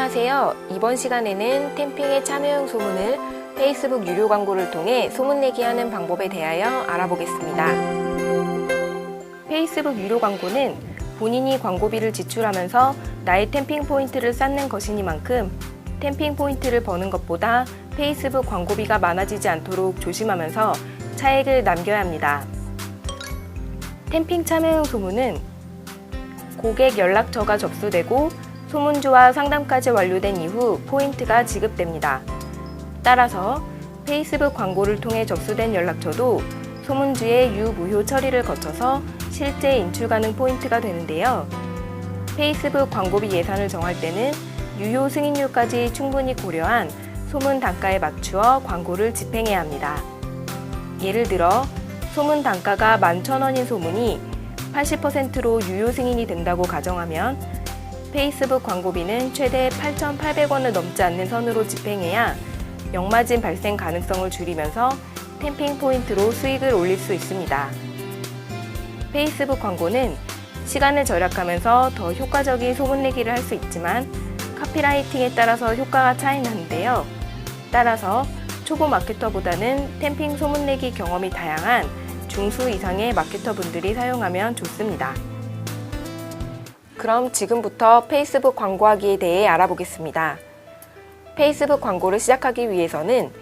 안녕하세요. 이번 시간에는 캠핑에 참여용 소문을 페이스북 유료 광고를 통해 소문내기 하는 방법에 대하여 알아보겠습니다. 페이스북 유료 광고는 본인이 광고비를 지출하면서 나의 캠핑 포인트를 쌓는 것이니만큼 캠핑 포인트를 버는 것보다 페이스북 광고비가 많아지지 않도록 조심하면서 차액을 남겨야 합니다. 캠핑 참여용 소문은 고객 연락처가 접수되고 소문주와 상담까지 완료된 이후 포인트가 지급됩니다. 따라서 페이스북 광고를 통해 접수된 연락처도 소문주의 유무효 처리를 거쳐서 실제 인출 가능 포인트가 되는데요. 페이스북 광고비 예산을 정할 때는 유효 승인율까지 충분히 고려한 소문 단가에 맞추어 광고를 집행해야 합니다. 예를 들어 소문 단가가 11,000원인 소문이 80%로 유효 승인이 된다고 가정하면 페이스북 광고비는 최대 8,800원을 넘지 않는 선으로 집행해야 역마진 발생 가능성을 줄이면서 캠핑 포인트로 수익을 올릴 수 있습니다. 페이스북 광고는 시간을 절약하면서 더 효과적인 소문내기를 할 수 있지만 카피라이팅에 따라서 효과가 차이 나는데요. 따라서 초보 마케터보다는 캠핑 소문내기 경험이 다양한 중수 이상의 마케터분들이 사용하면 좋습니다. 그럼 지금부터 페이스북 광고하기에 대해 알아보겠습니다. 페이스북 광고를 시작하기 위해서는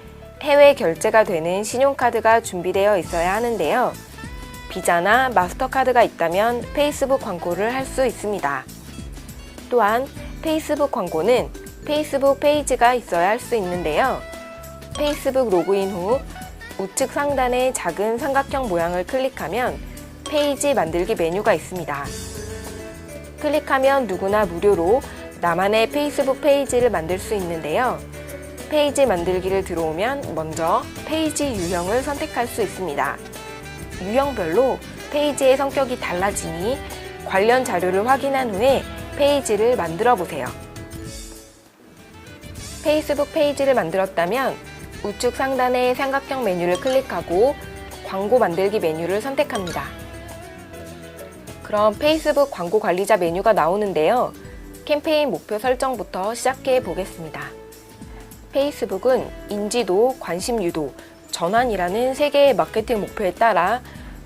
해외 결제가 되는 신용카드가 준비되어 있어야 하는데요. 비자나 마스터카드가 있다면 페이스북 광고를 할 수 있습니다. 또한 페이스북 광고는 페이스북 페이지가 있어야 할 수 있는데요. 페이스북 로그인 후 우측 상단의 작은 삼각형 모양을 클릭하면 페이지 만들기 메뉴가 있습니다. 클릭하면 누구나 무료로 나만의 페이스북 페이지를 만들 수 있는데요. 페이지 만들기를 들어오면 먼저 페이지 유형을 선택할 수 있습니다. 유형별로 페이지의 성격이 달라지니 관련 자료를 확인한 후에 페이지를 만들어 보세요. 페이스북 페이지를 만들었다면 우측 상단의 삼각형 메뉴를 클릭하고 광고 만들기 메뉴를 선택합니다. 그럼 페이스북 광고 관리자 메뉴가 나오는데요. 캠페인 목표 설정부터 시작해 보겠습니다. 페이스북은 인지도, 관심 유도, 전환이라는 3개의 마케팅 목표에 따라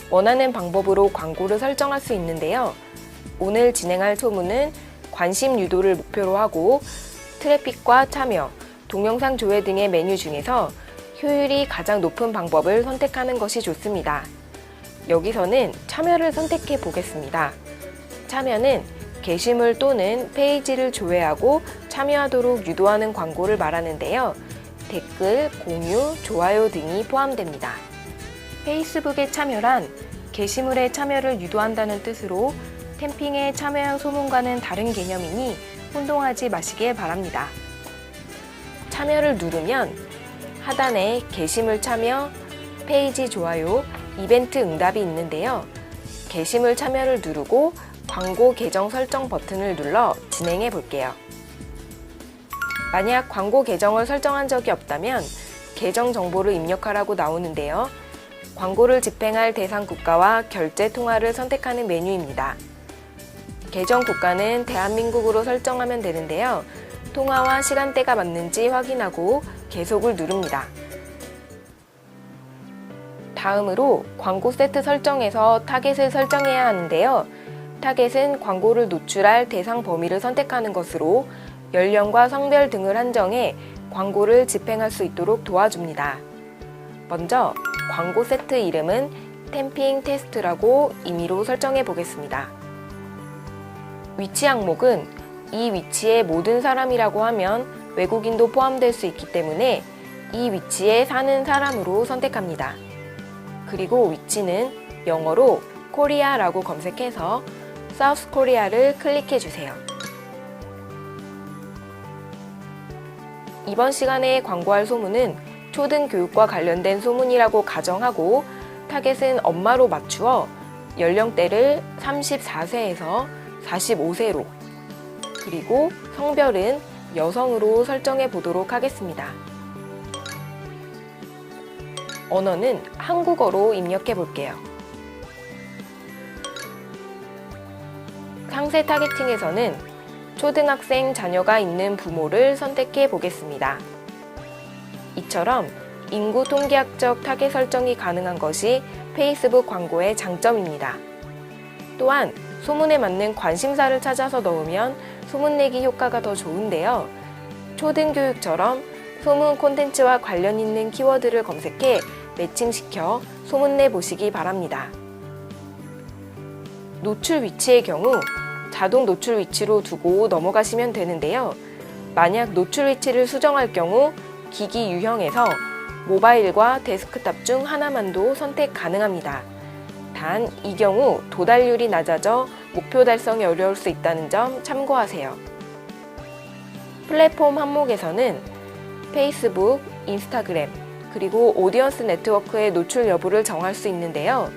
원하는 방법으로 광고를 설정할 수 있는데요. 오늘 진행할 소문은 관심 유도를 목표로 하고 트래픽과 참여, 동영상 조회 등의 메뉴 중에서 효율이 가장 높은 방법을 선택하는 것이 좋습니다. 여기서는 참여를 선택해 보겠습니다. 참여는 게시물 또는 페이지를 조회하고 참여하도록 유도하는 광고를 말하는데요. 댓글, 공유, 좋아요 등이 포함됩니다. 페이스북의 참여란 게시물의 참여를 유도한다는 뜻으로 캠핑에 참여한 소문과는 다른 개념이니 혼동하지 마시길 바랍니다. 참여를 누르면 하단에 게시물 참여, 페이지 좋아요, 이벤트 응답이 있는데요. 게시물 참여를 누르고 광고 계정 설정 버튼을 눌러 진행해 볼게요. 만약 광고 계정을 설정한 적이 없다면 계정 정보를 입력하라고 나오는데요. 광고를 집행할 대상 국가와 결제 통화를 선택하는 메뉴입니다. 계정 국가는 대한민국으로 설정하면 되는데요. 통화와 시간대가 맞는지 확인하고 계속을 누릅니다. 다음으로 광고 세트 설정에서 타겟을 설정해야 하는데요. 타겟은 광고를 노출할 대상 범위를 선택하는 것으로 연령과 성별 등을 한정해 광고를 집행할 수 있도록 도와줍니다. 먼저 광고 세트 이름은 캠핑 테스트라고 임의로 설정해 보겠습니다. 위치 항목은 이 위치에 모든 사람이라고 하면 외국인도 포함될 수 있기 때문에 이 위치에 사는 사람으로 선택합니다. 그리고 위치는 영어로 코리아라고 검색해서 사우스 코리아를 클릭해 주세요. 이번 시간에 광고할 소문은 초등교육과 관련된 소문이라고 가정하고 타겟은 엄마로 맞추어 연령대를 34세에서 45세로 그리고 성별은 여성으로 설정해 보도록 하겠습니다. 언어는 한국어로 입력해 볼게요. 상세 타겟팅에서는 초등학생 자녀가 있는 부모를 선택해 보겠습니다. 이처럼 인구 통계학적 타겟 설정이 가능한 것이 페이스북 광고의 장점입니다. 또한 소문에 맞는 관심사를 찾아서 넣으면 소문내기 효과가 더 좋은데요. 초등교육처럼 소문 콘텐츠와 관련 있는 키워드를 검색해 매칭시켜 소문내 보시기 바랍니다. 노출 위치의 경우 자동 노출 위치로 두고 넘어가시면 되는데요. 만약 노출 위치를 수정할 경우 기기 유형에서 모바일과 데스크탑 중 하나만도 선택 가능합니다. 단, 이 경우 도달률이 낮아져 목표 달성이 어려울 수 있다는 점 참고하세요. 플랫폼 항목에서는 페이스북, 인스타그램, 그리고 오디언스 네트워크의 노출 여부를 정할 수 있는데요.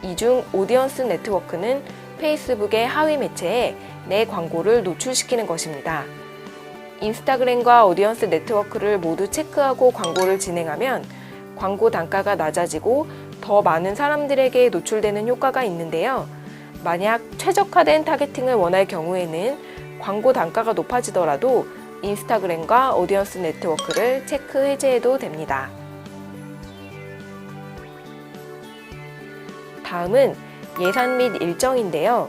이 중 오디언스 네트워크는 페이스북의 하위 매체에 내 광고를 노출시키는 것입니다. 인스타그램과 오디언스 네트워크를 모두 체크하고 광고를 진행하면 광고 단가가 낮아지고 더 많은 사람들에게 노출되는 효과가 있는데요. 만약 최적화된 타겟팅을 원할 경우에는 광고 단가가 높아지더라도 인스타그램과 오디언스 네트워크를 체크 해제해도 됩니다. 다음은 예산 및 일정인데요.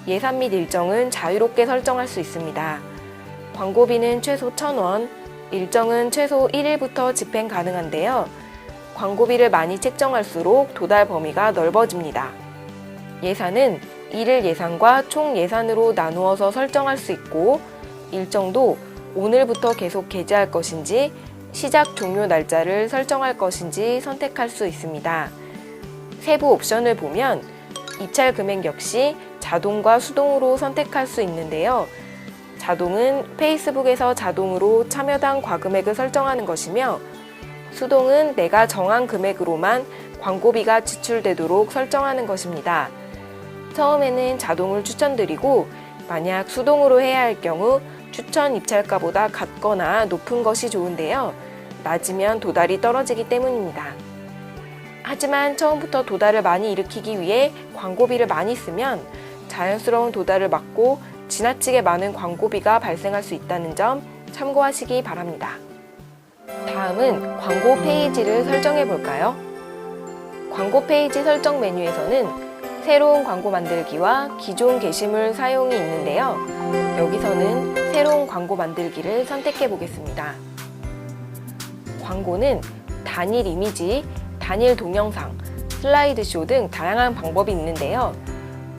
예산 및 일정은 자유롭게 설정할 수 있습니다. 광고비는 최소 1,000원, 일정은 최소 1일부터 집행 가능한데요. 광고비를 많이 책정할수록 도달 범위가 넓어집니다. 예산은 일일 예산과 총 예산으로 나누어서 설정할 수 있고, 일정도 오늘부터 계속 게재할 것인지 시작 종료 날짜를 설정할 것인지 선택할 수 있습니다. 세부 옵션을 보면 입찰 금액 역시 자동과 수동으로 선택할 수 있는데요. 자동은 페이스북에서 자동으로 참여당 과금액을 설정하는 것이며, 수동은 내가 정한 금액으로만 광고비가 지출되도록 설정하는 것입니다. 처음에는 자동을 추천드리고, 만약 수동으로 해야 할 경우 추천 입찰가보다 같거나 높은 것이 좋은데요. 낮으면 도달이 떨어지기 때문입니다. 하지만 처음부터 도달을 많이 일으키기 위해 광고비를 많이 쓰면 자연스러운 도달을 막고 지나치게 많은 광고비가 발생할 수 있다는 점 참고하시기 바랍니다. 다음은 광고 페이지를 설정해 볼까요? 광고 페이지 설정 메뉴에서는 새로운 광고 만들기와 기존 게시물 사용이 있는데요. 여기서는 새로운 광고 만들기를 선택해 보겠습니다. 광고는 단일 이미지, 단일 동영상, 슬라이드쇼 등 다양한 방법이 있는데요.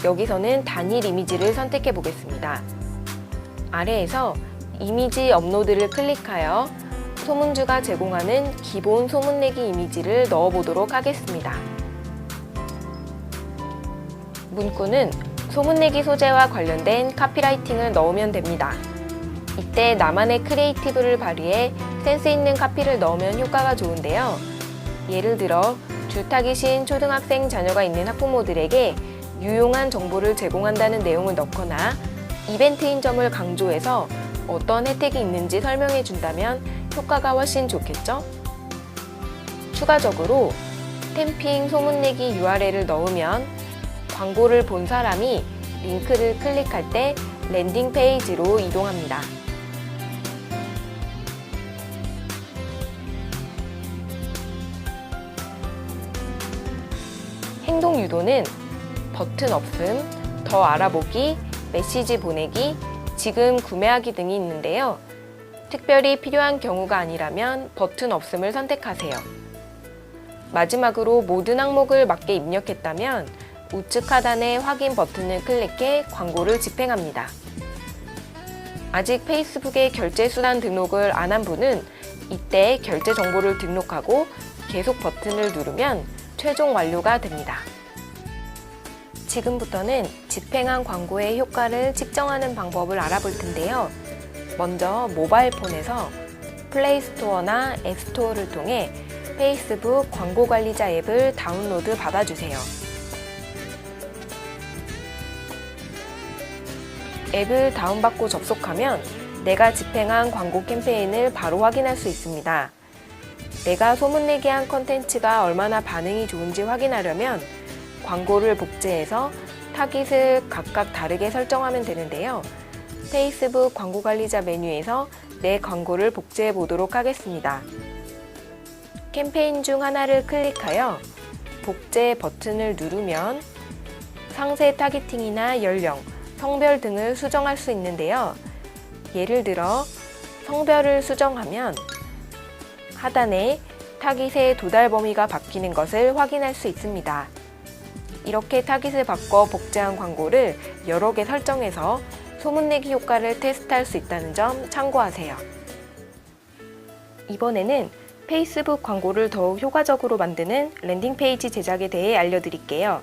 여기서는 단일 이미지를 선택해 보겠습니다. 아래에서 이미지 업로드를 클릭하여 소문주가 제공하는 기본 소문내기 이미지를 넣어보도록 하겠습니다. 문구는 소문내기 소재와 관련된 카피라이팅을 넣으면 됩니다. 이때 나만의 크리에이티브를 발휘해 센스 있는 카피를 넣으면 효과가 좋은데요. 예를 들어 줄타기신 초등학생 자녀가 있는 학부모들에게 유용한 정보를 제공한다는 내용을 넣거나 이벤트인 점을 강조해서 어떤 혜택이 있는지 설명해 준다면 효과가 훨씬 좋겠죠? 추가적으로 템핑 소문내기 URL을 넣으면 광고를 본 사람이 링크를 클릭할 때 랜딩 페이지로 이동합니다. 행동 유도는 버튼 없음, 더 알아보기, 메시지 보내기, 지금 구매하기 등이 있는데요. 특별히 필요한 경우가 아니라면 버튼 없음을 선택하세요. 마지막으로 모든 항목을 맞게 입력했다면 우측 하단의 확인 버튼을 클릭해 광고를 집행합니다. 아직 페이스북에 결제 수단 등록을 안 한 분은 이때 결제 정보를 등록하고 계속 버튼을 누르면 최종 완료가 됩니다. 지금부터는 집행한 광고의 효과를 측정하는 방법을 알아볼 텐데요. 먼저 모바일 폰에서 플레이스토어나 앱스토어를 통해 페이스북 광고관리자 앱을 다운로드 받아주세요. 앱을 다운받고 접속하면 내가 집행한 광고 캠페인을 바로 확인할 수 있습니다. 내가 소문내기 한 컨텐츠가 얼마나 반응이 좋은지 확인하려면 광고를 복제해서 타깃을 각각 다르게 설정하면 되는데요. 페이스북 광고관리자 메뉴에서 내 광고를 복제해 보도록 하겠습니다. 캠페인 중 하나를 클릭하여 복제 버튼을 누르면 상세 타겟팅이나 연령, 성별 등을 수정할 수 있는데요. 예를 들어 성별을 수정하면 하단에 타깃의 도달 범위가 바뀌는 것을 확인할 수 있습니다. 이렇게 타깃을 바꿔 복제한 광고를 여러 개 설정해서 소문내기 효과를 테스트할 수 있다는 점 참고하세요. 이번에는 페이스북 광고를 더욱 효과적으로 만드는 랜딩 페이지 제작에 대해 알려드릴게요.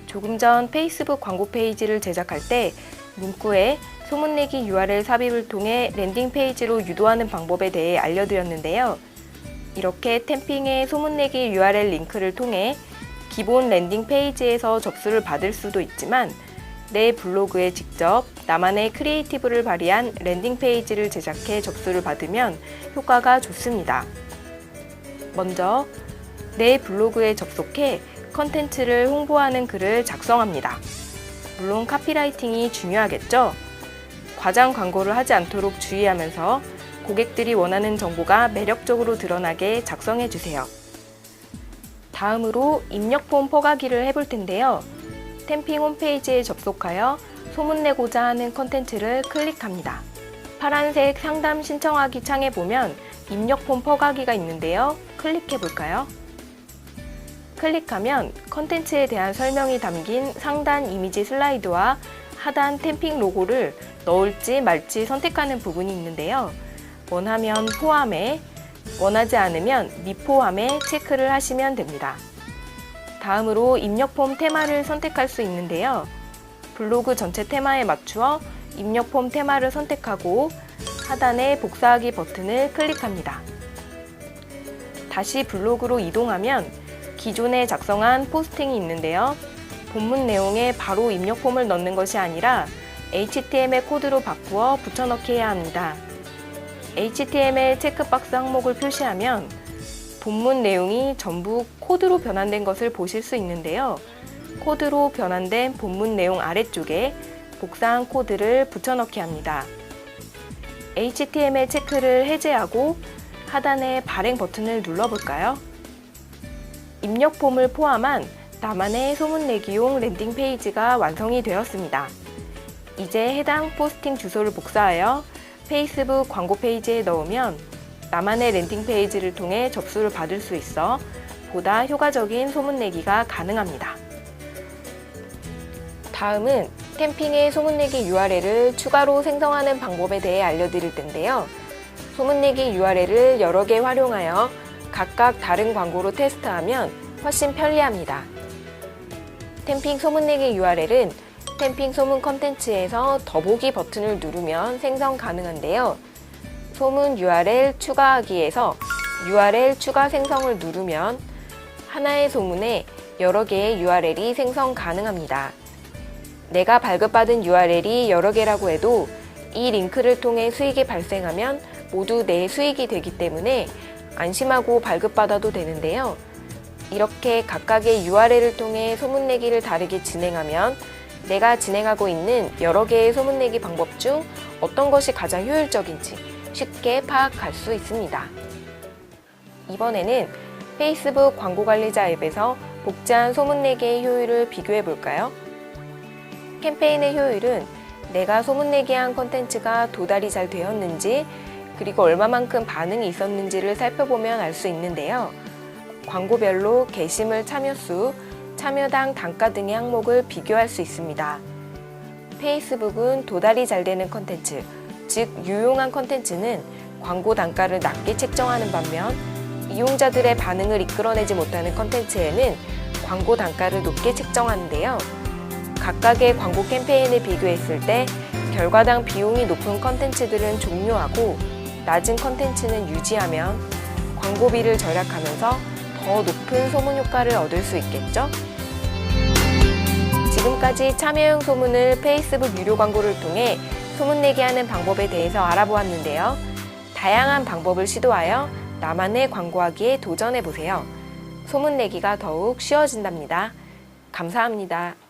조금 전 페이스북 광고 페이지를 제작할 때 문구에 소문내기 URL 삽입을 통해 랜딩 페이지로 유도하는 방법에 대해 알려드렸는데요. 이렇게 템핑의 소문내기 URL 링크를 통해 기본 랜딩 페이지에서 접수를 받을 수도 있지만 내 블로그에 직접 나만의 크리에이티브를 발휘한 랜딩 페이지를 제작해 접수를 받으면 효과가 좋습니다. 먼저 내 블로그에 접속해 컨텐츠를 홍보하는 글을 작성합니다. 물론 카피라이팅이 중요하겠죠? 과장 광고를 하지 않도록 주의하면서 고객들이 원하는 정보가 매력적으로 드러나게 작성해 주세요. 다음으로 입력 폼 퍼가기를 해볼 텐데요. 템핑 홈페이지에 접속하여 소문내고자 하는 컨텐츠를 클릭합니다. 파란색 상담 신청하기 창에 보면 입력 폼 퍼가기가 있는데요. 클릭해 볼까요? 클릭하면 컨텐츠에 대한 설명이 담긴 상단 이미지 슬라이드와 하단 템핑 로고를 넣을지 말지 선택하는 부분이 있는데요. 원하면 포함해, 원하지 않으면 미포함에 체크를 하시면 됩니다. 다음으로 입력 폼 테마를 선택할 수 있는데요. 블로그 전체 테마에 맞추어 입력 폼 테마를 선택하고 하단의 복사하기 버튼을 클릭합니다. 다시 블로그로 이동하면 기존에 작성한 포스팅이 있는데요. 본문 내용에 바로 입력 폼을 넣는 것이 아니라 HTML 코드로 바꾸어 붙여넣기 해야 합니다. HTML 체크박스 항목을 표시하면 본문 내용이 전부 코드로 변환된 것을 보실 수 있는데요. 코드로 변환된 본문 내용 아래쪽에 복사한 코드를 붙여넣기 합니다. HTML 체크를 해제하고 하단의 발행 버튼을 눌러볼까요? 입력 폼을 포함한 나만의 소문내기용 랜딩 페이지가 완성이 되었습니다. 이제 해당 포스팅 주소를 복사하여 페이스북 광고 페이지에 넣으면 나만의 랜딩 페이지를 통해 접수를 받을 수 있어 보다 효과적인 소문내기가 가능합니다. 다음은 템핑의 소문내기 URL을 추가로 생성하는 방법에 대해 알려드릴 텐데요. 소문내기 URL을 여러 개 활용하여 각각 다른 광고로 테스트하면 훨씬 편리합니다. 템핑 소문내기 URL은 템핑 소문 컨텐츠에서 더보기 버튼을 누르면 생성 가능한데요. 소문 URL 추가하기에서 URL 추가 생성을 누르면 하나의 소문에 여러 개의 URL이 생성 가능합니다. 내가 발급받은 URL이 여러 개라고 해도 이 링크를 통해 수익이 발생하면 모두 내 수익이 되기 때문에 안심하고 발급받아도 되는데요. 이렇게 각각의 URL을 통해 소문내기를 다르게 진행하면 내가 진행하고 있는 여러 개의 소문내기 방법 중 어떤 것이 가장 효율적인지 쉽게 파악할 수 있습니다. 이번에는 페이스북 광고관리자 앱에서 복제한 소문내기의 효율을 비교해 볼까요? 캠페인의 효율은 내가 소문내기한 컨텐츠가 도달이 잘 되었는지 그리고 얼마만큼 반응이 있었는지를 살펴보면 알 수 있는데요. 광고별로 게시물 참여수, 참여당 단가 등의 항목을 비교할 수 있습니다. 페이스북은 도달이 잘 되는 컨텐츠, 즉 유용한 컨텐츠는 광고 단가를 낮게 책정하는 반면 이용자들의 반응을 이끌어내지 못하는 컨텐츠에는 광고 단가를 높게 책정하는데요. 각각의 광고 캠페인을 비교했을 때 결과당 비용이 높은 컨텐츠들은 종료하고 낮은 컨텐츠는 유지하면 광고비를 절약하면서 더 높은 소문 효과를 얻을 수 있겠죠? 지금까지 참여형 소문을 페이스북 유료 광고를 통해 소문내기 하는 방법에 대해서 알아보았는데요. 다양한 방법을 시도하여 나만의 광고하기에 도전해보세요. 소문내기가 더욱 쉬워진답니다. 감사합니다.